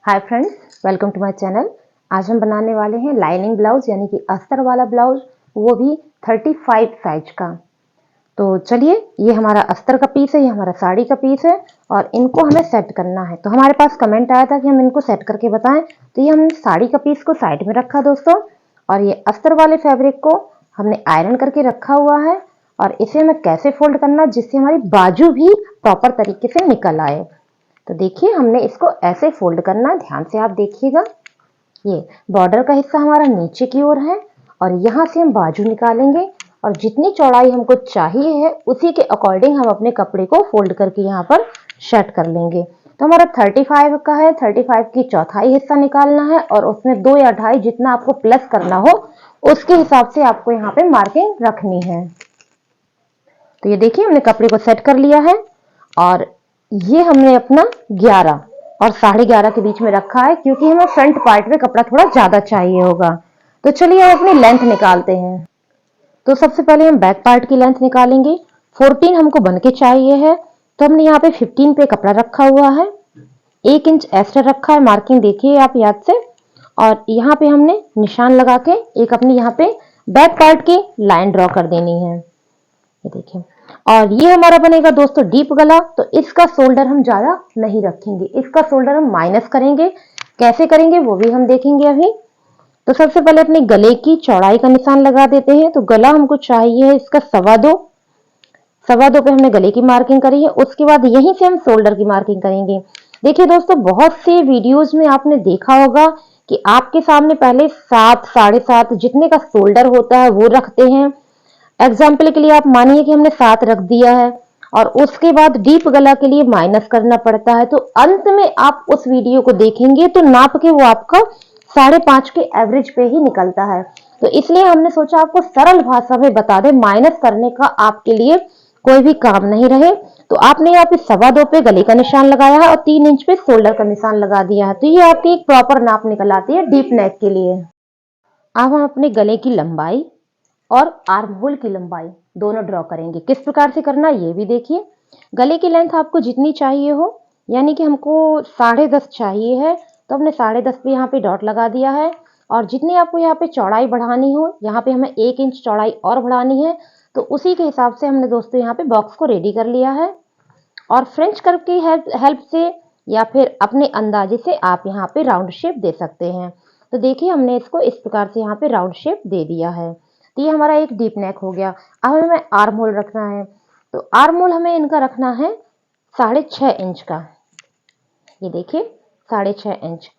Hi friends, welcome to my channel. आज हम बनाने वाले हैं लाइनिंग ब्लाउज यानी कि अस्तर वाला ब्लाउज, वो भी 35 साइज का। तो चलिए, ये हमारा अस्तर का पीस है, ये हमारा साड़ी का पीस है और इनको हमें सेट करना है। तो हमारे पास कमेंट आया था कि हम इनको सेट करके बताएं, तो ये हमने साड़ी का पीस को साइड में रखा दोस्तों, और ये अस्तर वाले फैब्रिक को हमने आयरन करके रखा हुआ है। और इसे हमें कैसे फोल्ड करना जिससे हमारी बाजू भी प्रॉपर तरीके से निकल आए। तो देखिए, हमने इसको ऐसे फोल्ड करना है, ध्यान से आप देखिएगा। ये बॉर्डर का हिस्सा हमारा नीचे की ओर है और यहाँ से हम बाजू निकालेंगे और जितनी चौड़ाई हमको चाहिए है उसी के अकॉर्डिंग हम अपने कपड़े को फोल्ड करके यहाँ पर सेट कर लेंगे। तो हमारा 35 का है, 35 की चौथाई हिस्सा निकालना है और उसमें 2 या 2.5 जितना आपको प्लस करना हो उसके हिसाब से आपको यहाँ पे मार्किंग रखनी है। तो ये देखिए, हमने कपड़े को सेट कर लिया है और ये हमने अपना 11 और 11:30 के बीच में रखा है, क्योंकि हमें फ्रंट पार्ट में कपड़ा थोड़ा ज्यादा चाहिए होगा। तो चलिए हम अपनी लेंथ निकालते हैं। तो सबसे पहले हम बैक पार्ट की लेंथ निकालेंगे। 14 हमको बन के चाहिए है, तो हमने यहाँ पे 15 पे कपड़ा रखा हुआ है, 1 इंच एक्स्ट्रा रखा है, मार्किंग देखिए आप याद से। और यहाँ पे हमने निशान लगा के एक अपनी यहाँ पे बैक पार्ट की लाइन ड्रॉ कर देनी है, ये देखिए। और ये हमारा बनेगा दोस्तों डीप गला। तो इसका शोल्डर हम ज्यादा नहीं रखेंगे, इसका शोल्डर हम माइनस करेंगे। कैसे करेंगे वो भी हम देखेंगे अभी। तो सबसे पहले अपने गले की चौड़ाई का निशान लगा देते हैं। तो गला हमको चाहिए है इसका 2.25 पे हमने गले की मार्किंग करी है। उसके बाद यहीं से हम शोल्डर की मार्किंग करेंगे। देखिए दोस्तों, बहुत से वीडियोज में आपने देखा होगा कि आपके सामने पहले 7, 7.5 जितने का शोल्डर होता है वो रखते हैं। एग्जाम्पल के लिए आप मानिए कि हमने 7 रख दिया है और उसके बाद डीप गला के लिए माइनस करना पड़ता है। तो अंत में आप उस वीडियो को देखेंगे तो नाप के वो आपका 5.5 के एवरेज पे ही निकलता है। तो इसलिए हमने सोचा आपको सरल भाषा में बता दें, माइनस करने का आपके लिए कोई भी काम नहीं रहे। तो आपने यहाँ पे 2.25 पे गले का निशान लगाया है और 3 इंच पे शोल्डर का निशान लगा दिया है। तो ये आपकी एक प्रॉपर नाप निकल आती है डीप नेक के लिए। अब हम अपने गले की लंबाई और आर्म होल की लंबाई दोनों ड्रॉ करेंगे। किस प्रकार से करना ये भी देखिए। गले की लेंथ आपको जितनी चाहिए हो, यानी कि हमको 10.5 चाहिए है, तो हमने 10.5 पे यहाँ पे डॉट लगा दिया है। और जितनी आपको यहाँ पे चौड़ाई बढ़ानी हो, यहाँ पे हमें 1 इंच चौड़ाई और बढ़ानी है, तो उसी के हिसाब से हमने दोस्तों यहाँ पे बॉक्स को रेडी कर लिया है। और फ्रेंच कर्व की हेल्प से या फिर अपने अंदाजे से आप यहाँ पे राउंड शेप दे सकते हैं। तो देखिए, हमने इसको इस प्रकार से यहाँ पे राउंड शेप दे दिया है। तो ये हमारा एक डीप नेक हो गया। अब हमें आर्म होल रखना है। तो आर्म होल हमें इनका रखना है 6.5 इंच का। ये देखिए 6.5 इंच,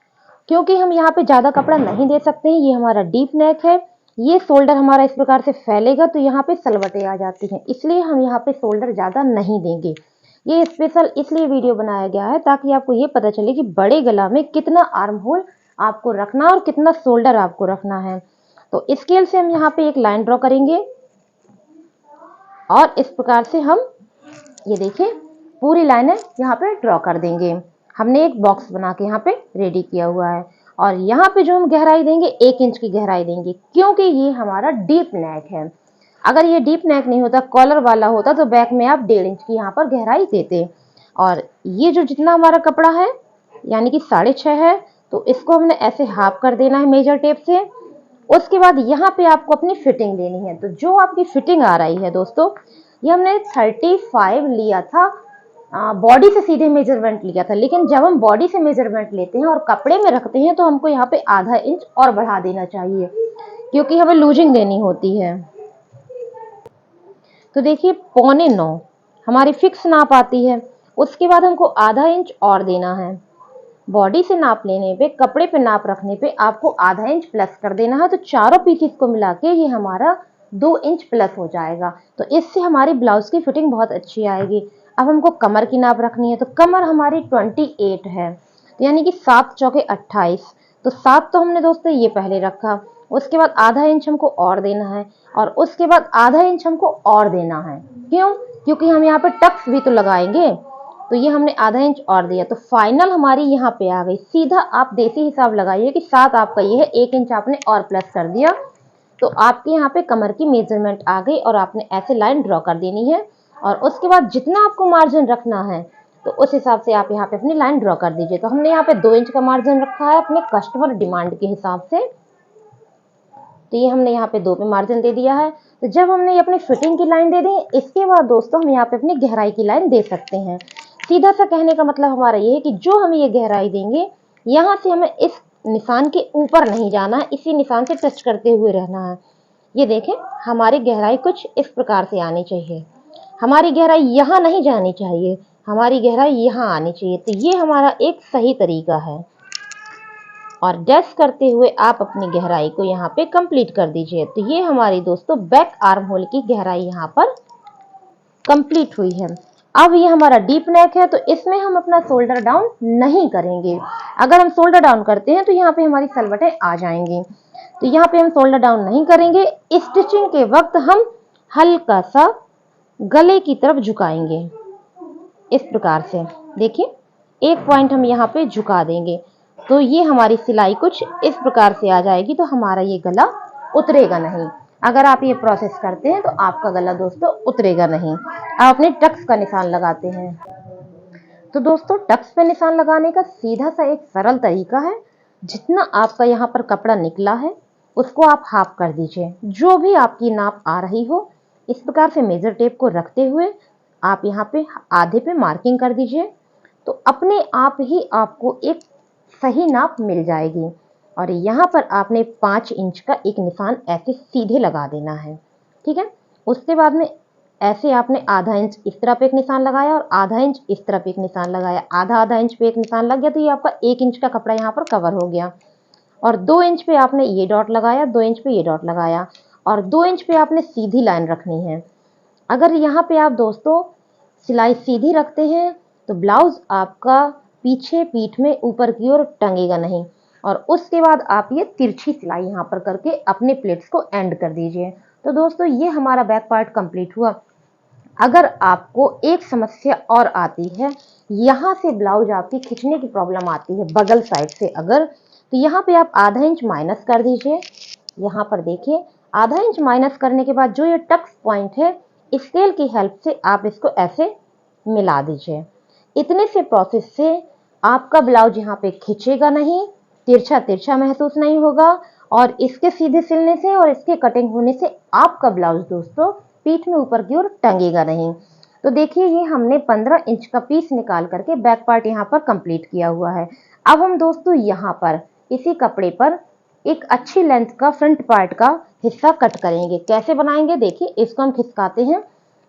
क्योंकि हम यहाँ पे ज्यादा कपड़ा नहीं दे सकते हैं। ये हमारा डीप नेक है, ये शोल्डर हमारा इस प्रकार से फैलेगा तो यहाँ पे सलवटें आ जाती हैं, इसलिए हम यहाँ पे शोल्डर ज्यादा नहीं देंगे। ये स्पेशल इसलिए वीडियो बनाया गया है ताकि आपको ये पता चले कि बड़े गला में कितना आर्म होल आपको रखना और कितना शोल्डर आपको रखना है। तो स्केल से हम यहाँ पे एक लाइन ड्रॉ करेंगे और इस प्रकार से हम ये देखिए पूरी लाइनें यहाँ पे ड्रॉ कर देंगे। हमने एक बॉक्स बना के यहाँ पे रेडी किया हुआ है और यहाँ पे जो हम गहराई देंगे 1 इंच की गहराई देंगे, क्योंकि ये हमारा डीप नेक है। अगर ये डीप नेक नहीं होता, कॉलर वाला होता, तो बैक में आप 1.5 इंच की यहाँ पर गहराई देते। और ये जो जितना हमारा कपड़ा है यानी कि 6.5 है, तो इसको हमने ऐसे हाफ कर देना है मेजर टेप से। उसके बाद यहाँ पे आपको अपनी फिटिंग देनी है। तो जो आपकी फिटिंग आ रही है दोस्तों, ये हमने 35 लिया था, बॉडी से सीधे मेजरमेंट लिया था, लेकिन जब हम बॉडी से मेजरमेंट लेते हैं और कपड़े में रखते हैं तो हमको यहाँ पे ½ इंच और बढ़ा देना चाहिए, क्योंकि हमें लूजिंग देनी होती है। तो देखिए 8.25 हमारी फिक्स नाप आती है। उसके बाद हमको ½ इंच और देना है। बॉडी से नाप लेने पे, कपड़े पे नाप रखने पे आपको ½ इंच प्लस कर देना है। तो चारों पीसेस को मिला के ये हमारा 2 इंच प्लस हो जाएगा। तो इससे हमारी ब्लाउज की फिटिंग बहुत अच्छी आएगी। अब हमको कमर की नाप रखनी है। तो कमर हमारी 28 है, तो यानी कि 7 चौके 28। तो 7 तो हमने दोस्तों ये पहले रखा। उसके बाद ½ इंच हमको और देना है और उसके बाद ½ इंच हमको और देना है। क्यों? क्योंकि हम यहाँ पे टक्स भी तो लगाएंगे। तो ये हमने ½ इंच और दिया। तो फाइनल हमारी यहाँ पे आ गई। सीधा आप देसी हिसाब लगाइए कि 7 आपका ये है, 1 इंच आपने और प्लस कर दिया, तो आपके यहाँ पे कमर की मेजरमेंट आ गई और आपने ऐसे लाइन ड्रॉ कर देनी है। और उसके बाद जितना आपको मार्जिन रखना है तो उस हिसाब से आप यहाँ पे अपनी लाइन ड्रॉ कर दीजिए। तो हमने यहाँ पे 2 इंच का मार्जिन रखा है अपने कस्टमर डिमांड के हिसाब से, तो ये हमने यहाँ पे 2 पे मार्जिन दे दिया है। तो जब हमने अपनी फिटिंग की लाइन दे दी, इसके बाद दोस्तों हम यहाँ पे अपनी गहराई की लाइन दे सकते हैं। सीधा सा कहने का मतलब हमारा ये है कि जो हम ये गहराई देंगे, यहाँ से हमें इस निशान के ऊपर नहीं जाना है, इसी निशान से टच करते हुए रहना है। ये देखें, हमारी गहराई कुछ इस प्रकार से आनी चाहिए। हमारी गहराई यहाँ नहीं जानी चाहिए, हमारी गहराई यहाँ आनी चाहिए। तो ये हमारा एक सही तरीका है। और डैश करते हुए आप अपनी गहराई को यहाँ पे कंप्लीट कर दीजिए। तो ये हमारी दोस्तों बैक आर्म होल की गहराई यहाँ पर कंप्लीट हुई है। अब ये हमारा डीप नेक है, तो इसमें हम अपना शोल्डर डाउन नहीं करेंगे। अगर हम शोल्डर डाउन करते हैं तो यहाँ पे हमारी सलवटें आ जाएंगी, तो यहाँ पे हम शोल्डर डाउन नहीं करेंगे। स्टिचिंग के वक्त हम हल्का सा गले की तरफ झुकाएंगे, इस प्रकार से। देखिए, एक पॉइंट हम यहाँ पे झुका देंगे, तो ये हमारी सिलाई कुछ इस प्रकार से आ जाएगी। तो हमारा ये गला उतरेगा नहीं। अगर आप ये प्रोसेस करते हैं तो आपका गला दोस्तों उतरेगा नहीं। आप अपने टक्स का निशान लगाते हैं, तो दोस्तों टक्स पे निशान लगाने का सीधा सा एक सरल तरीका है। जितना आपका यहाँ पर कपड़ा निकला है उसको आप हाफ कर दीजिए। जो भी आपकी नाप आ रही हो, इस प्रकार से मेजर टेप को रखते हुए आप यहाँ पे आधे पे मार्किंग कर दीजिए। तो अपने आप ही आपको एक सही नाप मिल जाएगी। और यहाँ पर आपने 5 इंच का एक निशान ऐसे सीधे लगा देना है, ठीक है। उसके बाद में ऐसे आपने आधा इंच इस तरफ एक निशान लगाया और आधा इंच इस तरफ एक निशान लगाया। आधा आधा इंच पे एक निशान लग गया, तो ये आपका 1 इंच का कपड़ा यहाँ पर कवर हो गया। और 2 इंच पे आपने ये डॉट लगाया, 2 इंच पे ये डॉट लगाया, और 2 इंच पे आपने सीधी लाइन रखनी है। अगर यहाँ पे आप दोस्तों सिलाई सीधी रखते हैं तो ब्लाउज आपका पीछे पीठ में ऊपर की ओर टंगेगा नहीं। और उसके बाद आप ये तिरछी सिलाई यहाँ पर करके अपने प्लेट्स को एंड कर दीजिए। तो दोस्तों ये हमारा बैक पार्ट कंप्लीट हुआ। अगर आपको एक समस्या और आती है, यहाँ से ब्लाउज आपकी खींचने की प्रॉब्लम आती है बगल साइड से अगर, तो यहाँ पे आप आधा इंच माइनस कर दीजिए। यहाँ पर देखिए, आधा इंच माइनस करने के बाद जो ये टक्स पॉइंट है, स्केल की हेल्प से आप इसको ऐसे मिला दीजिए। इतने से प्रोसेस से आपका ब्लाउज यहाँ पे खींचेगा नहीं, तिरछा तिरछा महसूस नहीं होगा। और इसके सीधे सिलने से और इसके कटिंग होने से आपका ब्लाउज दोस्तों पीठ में ऊपर की ओर टंगेगा नहीं। तो देखिए, ये हमने 15 इंच का पीस निकाल करके बैक पार्ट यहाँ पर कंप्लीट किया हुआ है। अब हम दोस्तों यहाँ पर इसी कपड़े पर एक अच्छी लेंथ का फ्रंट पार्ट का हिस्सा कट करेंगे। कैसे बनाएंगे, देखिए इसको हम खिसकाते हैं।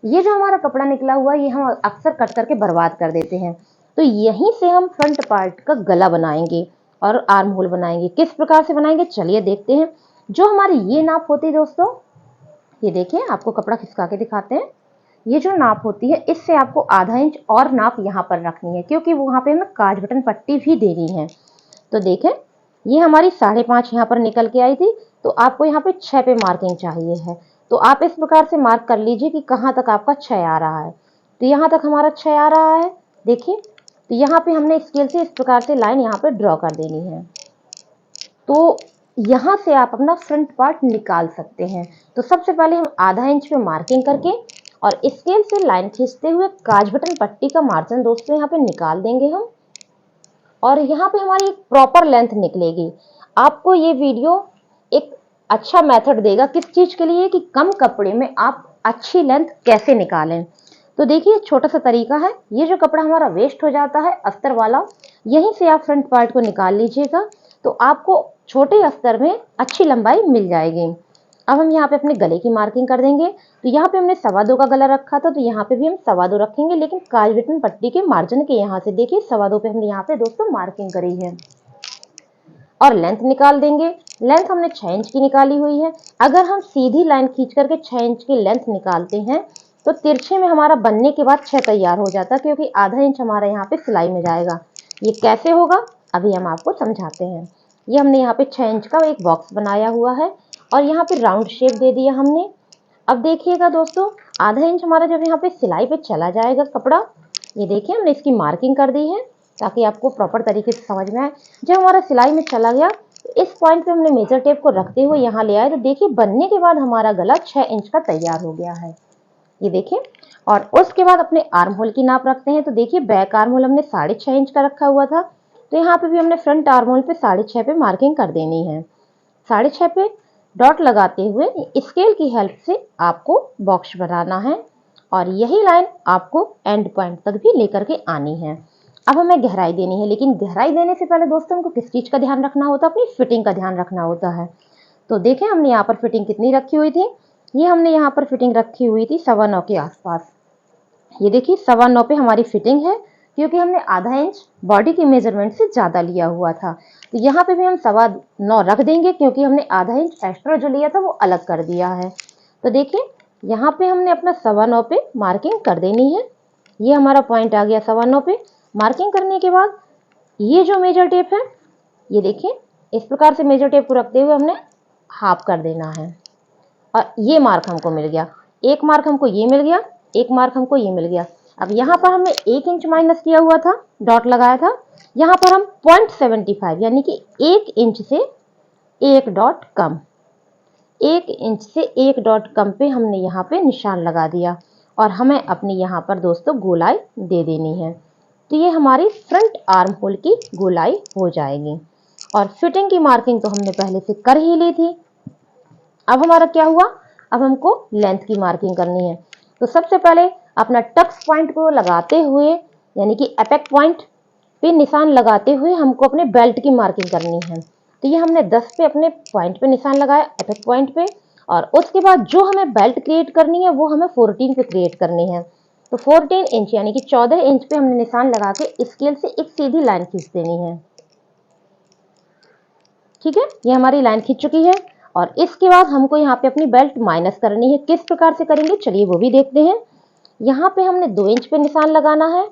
ये जो हमारा कपड़ा निकला हुआ है, ये हम अक्सर कट करके बर्बाद कर देते हैं। तो यहीं से हम फ्रंट पार्ट का गला बनाएंगे और आर्म होल बनाएंगे। किस प्रकार से बनाएंगे, चलिए देखते हैं। जो हमारी ये नाप होती है दोस्तों, ये देखिए, आपको कपड़ा खिसका के दिखाते हैं। ये जो नाप होती है, इससे आपको आधा इंच और नाप यहाँ पर रखनी है, क्योंकि वहां पे हमें काज बटन पट्टी भी देनी है। तो देखें, ये हमारी 5.5 यहाँ पर निकल के आई थी, तो आपको यहाँ पे 6 पे मार्किंग चाहिए है। तो आप इस प्रकार से मार्क कर लीजिए कि कहाँ तक आपका 6 आ रहा है। तो यहाँ तक हमारा 6 आ रहा है, देखिए। तो यहाँ पे हमने स्केल से इस प्रकार से लाइन यहाँ पे ड्रॉ कर देनी है। तो यहाँ से आप अपना फ्रंट पार्ट निकाल सकते हैं। तो सबसे पहले हम आधा इंच पे मार्किंग करके और स्केल से लाइन खींचते हुए काज बटन पट्टी का मार्जिन दोस्तों यहाँ पे निकाल देंगे हम। और यहाँ पे हमारी एक प्रॉपर लेंथ निकलेगी। आपको ये वीडियो एक अच्छा मेथड देगा किस चीज के लिए, कि कम कपड़े में आप अच्छी लेंथ कैसे निकालें। तो देखिए, छोटा सा तरीका है। ये जो कपड़ा हमारा वेस्ट हो जाता है अस्तर वाला, यहीं से आप फ्रंट पार्ट को निकाल लीजिएगा, तो आपको छोटे अस्तर में अच्छी लंबाई मिल जाएगी। अब हम यहाँ पे अपने गले की मार्किंग कर देंगे। तो यहाँ पे हमने 2.25 का गला रखा था, तो यहाँ पे भी हम 2.25 रखेंगे, लेकिन काज बटन पट्टी के मार्जिन के यहाँ से देखिए 2.25 पे हमने यहाँ पे दोस्तों मार्किंग करी है। और लेंथ निकाल देंगे। लेंथ हमने 6 इंच की निकाली हुई है। अगर हम सीधी लाइन खींच करके 6 इंच की लेंथ निकालते हैं तो तिरछे में हमारा बनने के बाद 6 तैयार हो जाता है, क्योंकि आधा इंच हमारा यहाँ पे सिलाई में जाएगा। ये कैसे होगा, अभी हम आपको समझाते हैं। ये हमने यहाँ पे 6 इंच का एक बॉक्स बनाया हुआ है और यहाँ पे राउंड शेप दे दिया हमने। अब देखिएगा दोस्तों, आधा इंच हमारा जब यहाँ पे सिलाई पे चला जाएगा कपड़ा, ये देखिए हमने इसकी मार्किंग कर दी है ताकि आपको प्रॉपर तरीके से समझ में आए। जब हमारा सिलाई में चला गया, तो इस पॉइंट पे हमने मेजर टेप को रखते हुए यहाँ ले आए, तो देखिए बनने के बाद हमारा गला 6 इंच का तैयार हो गया है। ये देखिए। और उसके बाद अपने आर्म होल की नाप रखते हैं। तो देखिए बैक आर्म होल हमने 6.5 इंच का रखा हुआ था, तो यहाँ पे भी हमने फ्रंट आर्म होल पे 6.5 पे मार्किंग कर देनी है। 6.5 पे डॉट लगाते हुए स्केल की हेल्प से आपको बॉक्स बनाना है और यही लाइन आपको एंड पॉइंट तक भी लेकर के आनी है। अब हमें गहराई देनी है, लेकिन गहराई देने से पहले दोस्तों हमको किस चीज़ का ध्यान रखना होता है? अपनी फिटिंग का ध्यान रखना होता है। तो देखें हमने यहाँ पर फिटिंग कितनी रखी हुई थी। ये हमने यहाँ पर फिटिंग रखी हुई थी 9.25 के आसपास। ये देखिए 9.25 पे हमारी फिटिंग है, क्योंकि हमने आधा इंच बॉडी के मेजरमेंट से ज़्यादा लिया हुआ था। तो यहाँ पे भी हम 9.25 रख देंगे, क्योंकि हमने आधा इंच एक्स्ट्रा जो लिया था वो अलग कर दिया है। तो देखिए यहाँ पे हमने अपना 9.25 पे मार्किंग कर देनी है। ये हमारा पॉइंट आ गया 9.25 पे। मार्किंग करने के बाद ये जो मेजर टेप है, ये देखिए इस प्रकार से मेजर टेप को रखते हुए हमने हाफ कर देना है और ये मार्क हमको मिल गया। एक मार्क हमको ये मिल गया, एक मार्क हमको ये मिल गया। अब यहाँ पर हमने 1 इंच माइनस किया हुआ था, डॉट लगाया था। यहाँ पर हम 0.75 यानी कि 1 इंच से 1 डॉट कम, 1 इंच से 1 डॉट कम पे हमने यहाँ पे निशान लगा दिया और हमें अपनी यहाँ पर दोस्तों गोलाई दे देनी है। तो ये हमारी फ्रंट आर्म होल की गोलाई हो जाएगी। और फिटिंग की मार्किंग तो हमने पहले से कर ही ली थी। अब हमारा क्या हुआ? अब हमको लेंथ की मार्किंग करनी है। तो सबसे पहले अपना टक्स पॉइंट को लगाते हुए यानी कि एपेक पॉइंट पे निशान लगाते हुए हमको अपने बेल्ट की मार्किंग करनी है। तो ये हमने 10 पे अपने पॉइंट पे निशान लगाया, एपेक पॉइंट पे। और उसके बाद जो हमें बेल्ट क्रिएट करनी है वो हमें 14 पे क्रिएट करनी है। तो 14 इंच यानी कि 14 इंच पे हमने निशान लगा के स्केल से एक सीधी लाइन खींच देनी है। ठीक है, ये हमारी लाइन खींच चुकी है। और इसके बाद हमको यहाँ पे अपनी बेल्ट माइनस करनी है। किस प्रकार से करेंगे चलिए वो भी देखते हैं। यहाँ पे हमने 2 इंच पे निशान लगाना है।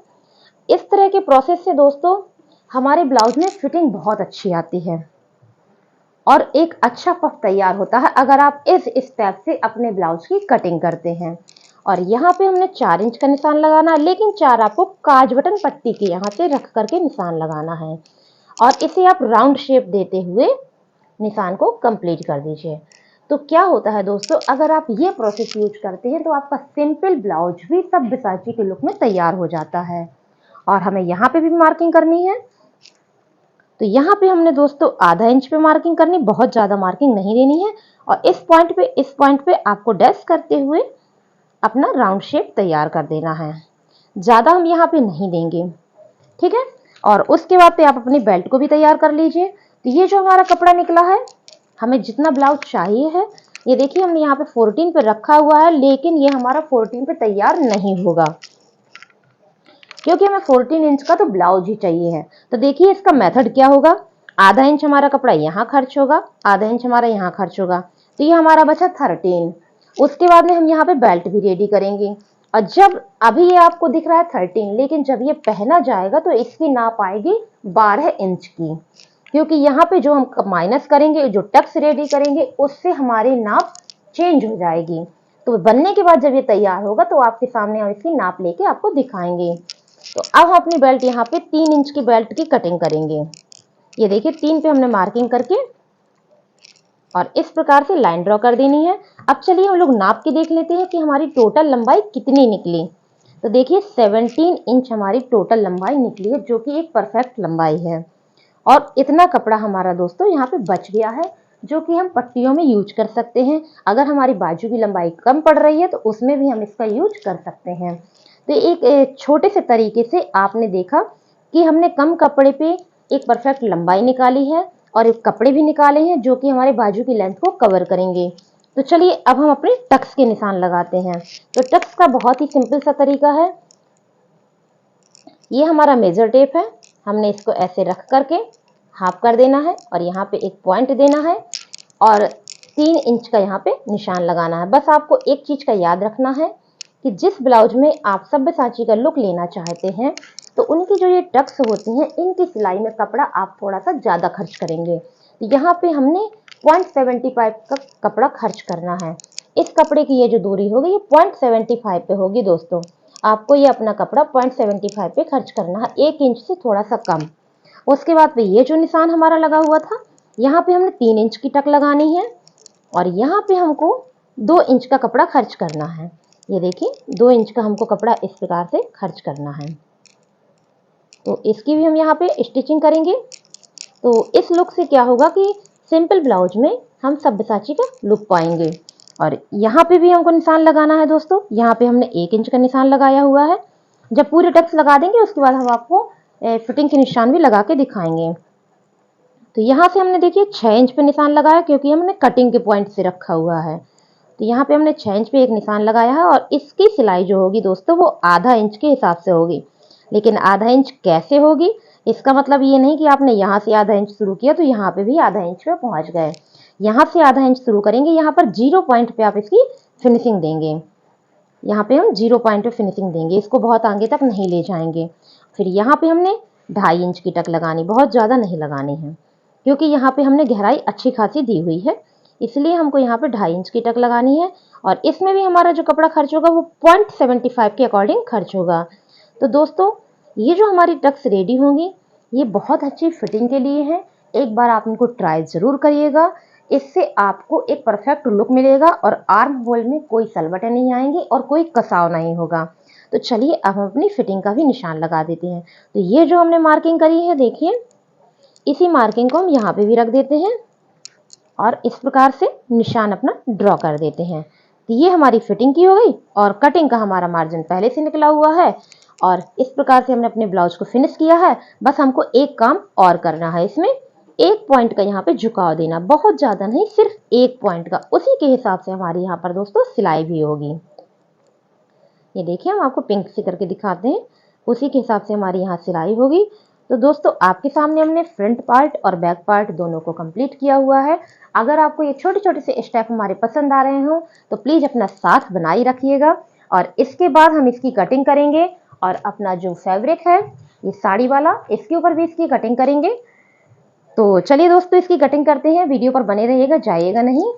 इस तरह के प्रोसेस से दोस्तों हमारे ब्लाउज में फिटिंग बहुत अच्छी आती है और एक अच्छा पफ तैयार होता है अगर आप इस स्टेप से अपने ब्लाउज की कटिंग करते हैं। और यहाँ पे हमने 4 इंच का निशान लगाना है, लेकिन 4 आपको काज बटन पट्टी के यहाँ से रख करके निशान लगाना है और इसे आप राउंड शेप देते हुए निशान को कंप्लीट कर दीजिए। तो क्या होता है दोस्तों, अगर आप ये प्रोसेस यूज करते हैं तो आपका सिंपल ब्लाउज भी सब्यसाची के लुक में तैयार हो जाता है। और हमें यहाँ पे भी मार्किंग करनी है। तो यहाँ पे हमने दोस्तों आधा इंच पे मार्किंग करनी, बहुत ज़्यादा मार्किंग नहीं देनी है। और इस पॉइंट पे आपको डैश करते हुए अपना राउंड शेप तैयार कर देना है। ज़्यादा हम यहाँ पे नहीं देंगे, ठीक है। और उसके बाद पे आप अपनी बेल्ट को भी तैयार कर लीजिए। तो ये जो हमारा कपड़ा निकला है, हमें जितना ब्लाउज चाहिए है, ये देखिए हमने यहाँ पे 14 पे रखा हुआ है, लेकिन ये हमारा 14 पे तैयार नहीं होगा क्योंकि हमें 14 इंच का तो ब्लाउज ही चाहिए है। तो देखिए इसका मेथड क्या होगा। आधा इंच हमारा कपड़ा यहाँ खर्च होगा, आधा इंच हमारा यहाँ खर्च होगा, तो ये हमारा बचा 13। उसके बाद में हम यहाँ पे बेल्ट भी रेडी करेंगे। और जब अभी ये आपको दिख रहा है 13, लेकिन जब ये पहना जाएगा तो इसकी नाप आएगी 12 इंच की, क्योंकि यहाँ पे जो हम माइनस करेंगे, जो टक्स रेडी करेंगे, उससे हमारी नाप चेंज हो जाएगी। तो बनने के बाद जब ये तैयार होगा तो आपके सामने हम इसकी नाप लेके आपको दिखाएंगे। तो अब हम अपनी बेल्ट यहाँ पे 3 इंच की बेल्ट की कटिंग करेंगे। ये देखिए 3 पे हमने मार्किंग करके और इस प्रकार से लाइन ड्रॉ कर देनी है। अब चलिए हम लोग नाप के देख लेते हैं कि हमारी टोटल लंबाई कितनी निकली। तो देखिए 17 इंच हमारी टोटल लंबाई निकली है, जो कि एक परफेक्ट लंबाई है। और इतना कपड़ा हमारा दोस्तों यहाँ पे बच गया है, जो कि हम पट्टियों में यूज कर सकते हैं। अगर हमारी बाजू की लंबाई कम पड़ रही है तो उसमें भी हम इसका यूज कर सकते हैं। तो एक छोटे से तरीके से आपने देखा कि हमने कम कपड़े पे एक परफेक्ट लंबाई निकाली है और एक कपड़े भी निकाले हैं जो कि हमारे बाजू की लेंथ को कवर करेंगे। तो चलिए अब हम अपने टक्स के निशान लगाते हैं। तो टक्स का बहुत ही सिंपल सा तरीका है। ये हमारा मेजर टेप है, हमने इसको ऐसे रख करके हाफ कर देना है और यहाँ पे एक पॉइंट देना है और 3 इंच का यहाँ पे निशान लगाना है। बस आपको एक चीज का याद रखना है कि जिस ब्लाउज में आप सब्यसाची का लुक लेना चाहते हैं तो उनकी जो ये टक्स होती हैं, इनकी सिलाई में कपड़ा आप थोड़ा सा ज़्यादा खर्च करेंगे। यहाँ पे हमने 0.75 का कपड़ा खर्च करना है। इस कपड़े की ये जो दूरी होगी ये 0.75 पे होगी दोस्तों। आपको ये अपना कपड़ा 0.75 पे खर्च करना है, 1 इंच से थोड़ा सा कम। उसके बाद पे ये जो निशान हमारा लगा हुआ था, यहाँ पे हमने 3 इंच की टक लगानी है और यहाँ पे हमको 2 इंच का कपड़ा खर्च करना है। ये देखिए 2 इंच का हमको कपड़ा इस प्रकार से खर्च करना है। तो इसकी भी हम यहाँ पे स्टिचिंग करेंगे। तो इस लुक से क्या होगा कि सिंपल ब्लाउज में हम सब्यसाची का लुक पाएंगे। और यहाँ पे भी हमको निशान लगाना है दोस्तों। यहाँ पे हमने 1 इंच का निशान लगाया हुआ है। जब पूरे टक्स लगा देंगे उसके बाद हम आपको फिटिंग के निशान भी लगा के दिखाएंगे। तो यहाँ से हमने देखिए 6 इंच पे निशान लगाया, क्योंकि हमने कटिंग के पॉइंट से रखा हुआ है। तो यहाँ पे हमने 6 इंच पे एक निशान लगाया है और इसकी सिलाई जो होगी दोस्तों वो आधा इंच के हिसाब से होगी। लेकिन आधा इंच कैसे होगी, इसका मतलब ये नहीं कि आपने यहाँ से आधा इंच शुरू किया तो यहाँ पे भी आधा इंच पे पहुंच गए। यहाँ से आधा इंच शुरू करेंगे, यहाँ पर 0 पॉइंट पे आप इसकी फिनिशिंग देंगे। यहाँ पे हम 0 पॉइंट पे फिनिशिंग देंगे, इसको बहुत आगे तक नहीं ले जाएंगे। फिर यहाँ पे हमने 2.5 इंच की टक लगानी, बहुत ज़्यादा नहीं लगानी है, क्योंकि यहाँ पे हमने गहराई अच्छी खासी दी हुई है, इसलिए हमको यहाँ पे 2.5 इंच की टक लगानी है। और इसमें भी हमारा जो कपड़ा खर्च होगा वो 0.75 के अकॉर्डिंग खर्च होगा। तो दोस्तों ये जो हमारी टक्स रेडी होंगी ये बहुत अच्छी फिटिंग के लिए है। एक बार आप इनको ट्राई ज़रूर करिएगा, इससे आपको एक परफेक्ट लुक मिलेगा और आर्म होल में कोई सलवटें नहीं आएंगी और कोई कसाव नहीं होगा। तो चलिए अब हम अपनी फिटिंग का भी निशान लगा देते हैं। तो ये जो हमने मार्किंग करी है देखिए, इसी मार्किंग को हम यहाँ पे भी रख देते हैं और इस प्रकार से निशान अपना ड्रॉ कर देते हैं। तो ये हमारी फिटिंग की हो गई और कटिंग का हमारा मार्जिन पहले से निकला हुआ है। और इस प्रकार से हमने अपने ब्लाउज को फिनिश किया है। बस हमको एक काम और करना है, इसमें 1 पॉइंट का यहाँ पे झुकाव देना, बहुत ज़्यादा नहीं, सिर्फ 1 पॉइंट का। उसी के हिसाब से हमारी यहाँ पर दोस्तों सिलाई भी होगी। ये देखिए हम आपको पिंक से करके दिखाते हैं, उसी के हिसाब से हमारी यहाँ सिलाई होगी। तो दोस्तों आपके सामने हमने फ्रंट पार्ट और बैक पार्ट दोनों को कंप्लीट किया हुआ है। अगर आपको ये छोटे छोटे से स्टेप हमारे पसंद आ रहे हो तो प्लीज़ अपना साथ बनाए रखिएगा। और इसके बाद हम इसकी कटिंग करेंगे और अपना जो फैब्रिक है ये साड़ी वाला, इसके ऊपर भी इसकी कटिंग करेंगे। तो चलिए दोस्तों इसकी कटिंग करते हैं, वीडियो पर बने रहिएगा, जाइएगा नहीं।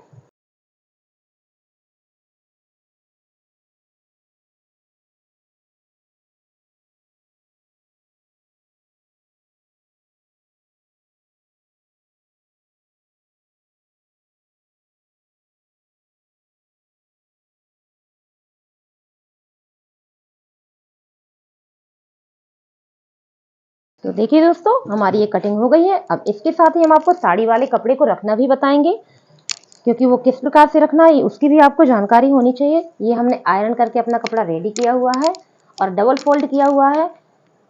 तो देखिए दोस्तों हमारी ये कटिंग हो गई है। अब इसके साथ ही हम आपको साड़ी वाले कपड़े को रखना भी बताएंगे, क्योंकि वो किस प्रकार से रखना है उसकी भी आपको जानकारी होनी चाहिए। ये हमने आयरन करके अपना कपड़ा रेडी किया हुआ है और डबल फोल्ड किया हुआ है।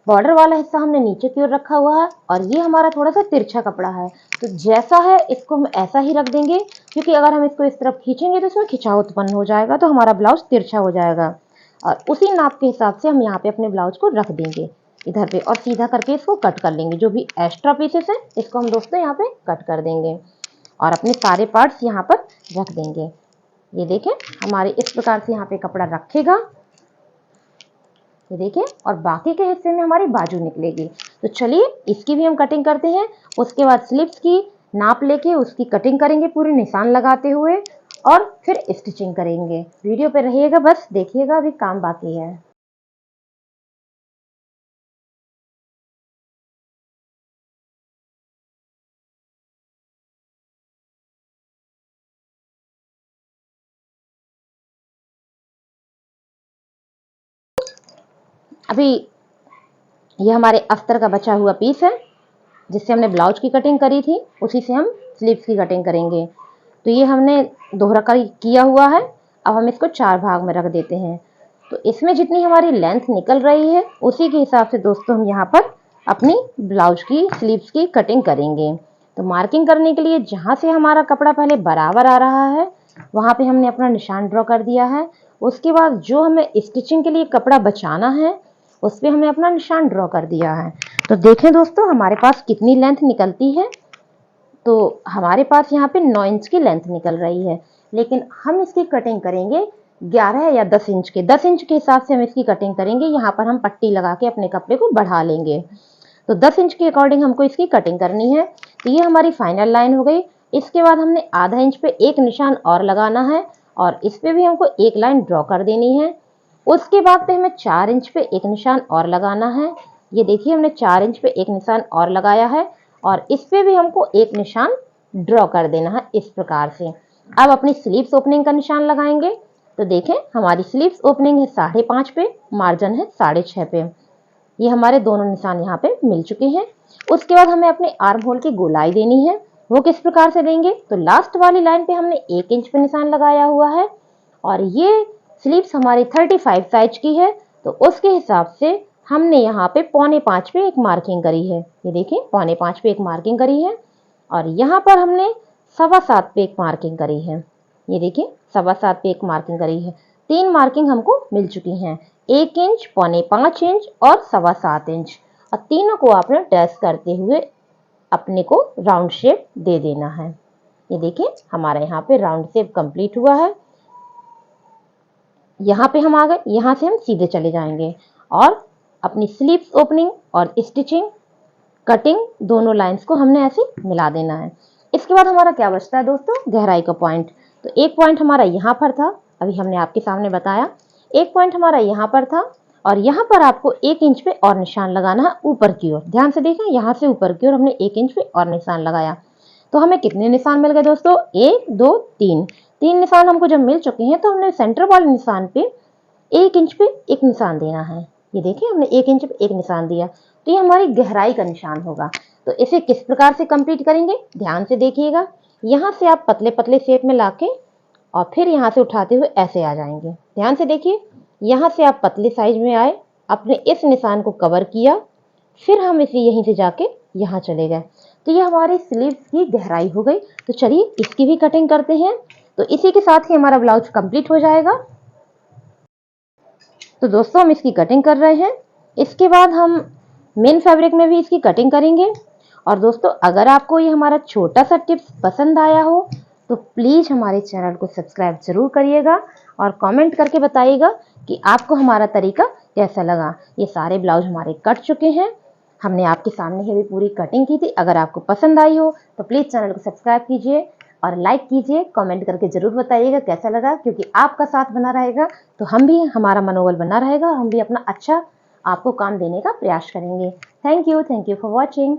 बॉर्डर वाला हिस्सा हमने नीचे की ओर रखा हुआ है और ये हमारा थोड़ा सा तिरछा कपड़ा है। तो जैसा है इसको हम ऐसा ही रख देंगे, क्योंकि अगर हम इसको इस तरफ खींचेंगे तो इसमें खिंचाव उत्पन्न हो जाएगा, तो हमारा ब्लाउज तिरछा हो जाएगा। और उसी नाप के हिसाब से हम यहाँ पे अपने ब्लाउज को रख देंगे इधर पे और सीधा करके इसको कट कर लेंगे। जो भी एक्स्ट्रा पीसेस है इसको हम दोस्तों यहाँ पे कट कर देंगे और अपने सारे पार्ट्स यहाँ पर रख देंगे। ये देखें हमारे इस प्रकार से यहाँ पे कपड़ा रखेगा, ये देखिए, और बाकी के हिस्से में हमारी बाजू निकलेगी। तो चलिए इसकी भी हम कटिंग करते हैं। उसके बाद स्लीव्स की नाप लेके उसकी कटिंग करेंगे पूरे निशान लगाते हुए और फिर स्टिचिंग करेंगे। वीडियो पे रहिएगा, बस देखिएगा, अभी काम बाकी है। अभी ये हमारे अस्तर का बचा हुआ पीस है जिससे हमने ब्लाउज की कटिंग करी थी, उसी से हम स्लीव्स की कटिंग करेंगे। तो ये हमने दोहरा कर किया हुआ है। अब हम इसको 4 भाग में रख देते हैं। तो इसमें जितनी हमारी लेंथ निकल रही है उसी के हिसाब से दोस्तों हम यहाँ पर अपनी ब्लाउज की स्लीव्स की कटिंग करेंगे। तो मार्किंग करने के लिए जहाँ से हमारा कपड़ा पहले बराबर आ रहा है वहाँ पे हमने अपना निशान ड्रॉ कर दिया है। उसके बाद जो हमें स्टिचिंग के लिए कपड़ा बचाना है उस पर हमने अपना निशान ड्रॉ कर दिया है। तो देखें दोस्तों हमारे पास कितनी लेंथ निकलती है। तो हमारे पास यहाँ पे 9 इंच की लेंथ निकल रही है, लेकिन हम इसकी कटिंग करेंगे 11 या 10 इंच के। 10 इंच के हिसाब से हम इसकी कटिंग करेंगे। यहाँ पर हम पट्टी लगा के अपने कपड़े को बढ़ा लेंगे। तो 10 इंच के अकॉर्डिंग हमको इसकी कटिंग करनी है। तो ये हमारी फाइनल लाइन हो गई। इसके बाद हमने आधा इंच पे एक निशान और लगाना है और इस पे भी हमको एक लाइन ड्रॉ कर देनी है। उसके बाद पे हमें 4 इंच पे एक निशान और लगाना है। ये देखिए हमने 4 इंच पे एक निशान और लगाया है और इस पे भी हमको एक निशान ड्रॉ कर देना है इस प्रकार से। अब अपनी स्लीव्स ओपनिंग का निशान लगाएंगे। तो देखें हमारी स्लीव्स ओपनिंग है 5.5 पे, मार्जिन है 6.5 पे। ये हमारे दोनों निशान यहाँ पे मिल चुके हैं। उसके बाद हमें अपने आर्म होल की गोलाई देनी है। वो किस प्रकार से देंगे, तो लास्ट वाली लाइन पे हमने 1 इंच पे निशान लगाया हुआ है और ये स्लीव्स हमारी 35 साइज की है, तो उसके हिसाब से हमने यहाँ पे 4.25 पे एक मार्किंग करी है। ये देखिए 4.25 पे एक मार्किंग करी है और यहाँ पर हमने 7.25 पे एक मार्किंग करी है। ये देखिए 7.25 पे एक मार्किंग करी है। 3 मार्किंग हमको मिल चुकी हैं, 1 इंच, 4.25 इंच और 7.25 इंच, और तीनों को आपने डैश करते हुए अपने को राउंड शेप दे देना है। ये देखिए हमारा यहाँ पे राउंड शेप कंप्लीट हुआ है। यहाँ पे हम आ गए, यहाँ से हम सीधे चले जाएंगे और अपनी स्लीव्स ओपनिंग और स्टिचिंग कटिंग दोनों लाइंस को हमने ऐसे मिला देना है। इसके बाद हमारा क्या बचता है दोस्तों, गहराई का पॉइंट। तो एक पॉइंट हमारा यहाँ पर था, अभी हमने आपके सामने बताया। एक पॉइंट हमारा यहाँ पर था और यहाँ पर आपको 1 इंच पे और निशान लगाना है ऊपर की ओर। ध्यान से देखें, यहाँ से ऊपर की ओर हमने 1 इंच पे और निशान लगाया। तो हमें कितने निशान मिल गए दोस्तों, 1 2 3। 3 निशान हमको जब मिल चुके हैं तो हमने सेंटर वाले निशान पे 1 इंच पे एक निशान देना है। ये देखिए हमने 1 इंच पे एक निशान दिया, तो ये हमारी गहराई का निशान होगा। तो इसे किस प्रकार से कंप्लीट करेंगे, ध्यान से देखिएगा। यहाँ से आप पतले पतले शेप में लाके और फिर यहाँ से उठाते हुए ऐसे आ जाएंगे। ध्यान से देखिए, यहाँ से आप पतले साइज में आए, अपने इस निशान को कवर किया, फिर हम इसे यहीं से जाके यहाँ चले गए। तो ये हमारी स्लीव्स की गहराई हो गई। तो चलिए इसकी भी कटिंग करते हैं। तो इसी के साथ ही हमारा ब्लाउज कंप्लीट हो जाएगा। तो दोस्तों हम इसकी कटिंग कर रहे हैं। इसके बाद हम मेन फैब्रिक में भी इसकी कटिंग करेंगे। और दोस्तों अगर आपको ये हमारा छोटा सा टिप्स पसंद आया हो तो प्लीज़ हमारे चैनल को सब्सक्राइब जरूर करिएगा और कमेंट करके बताइएगा कि आपको हमारा तरीका कैसा लगा। ये सारे ब्लाउज हमारे कट चुके हैं, हमने आपके सामने ही भी पूरी कटिंग की थी। अगर आपको पसंद आई हो तो प्लीज़ चैनल को सब्सक्राइब कीजिए और लाइक कीजिए, कमेंट करके जरूर बताइएगा कैसा लगा, क्योंकि आपका साथ बना रहेगा तो हम भी, हमारा मनोबल बना रहेगा और हम भी अपना अच्छा आपको काम देने का प्रयास करेंगे। Thank you for watching.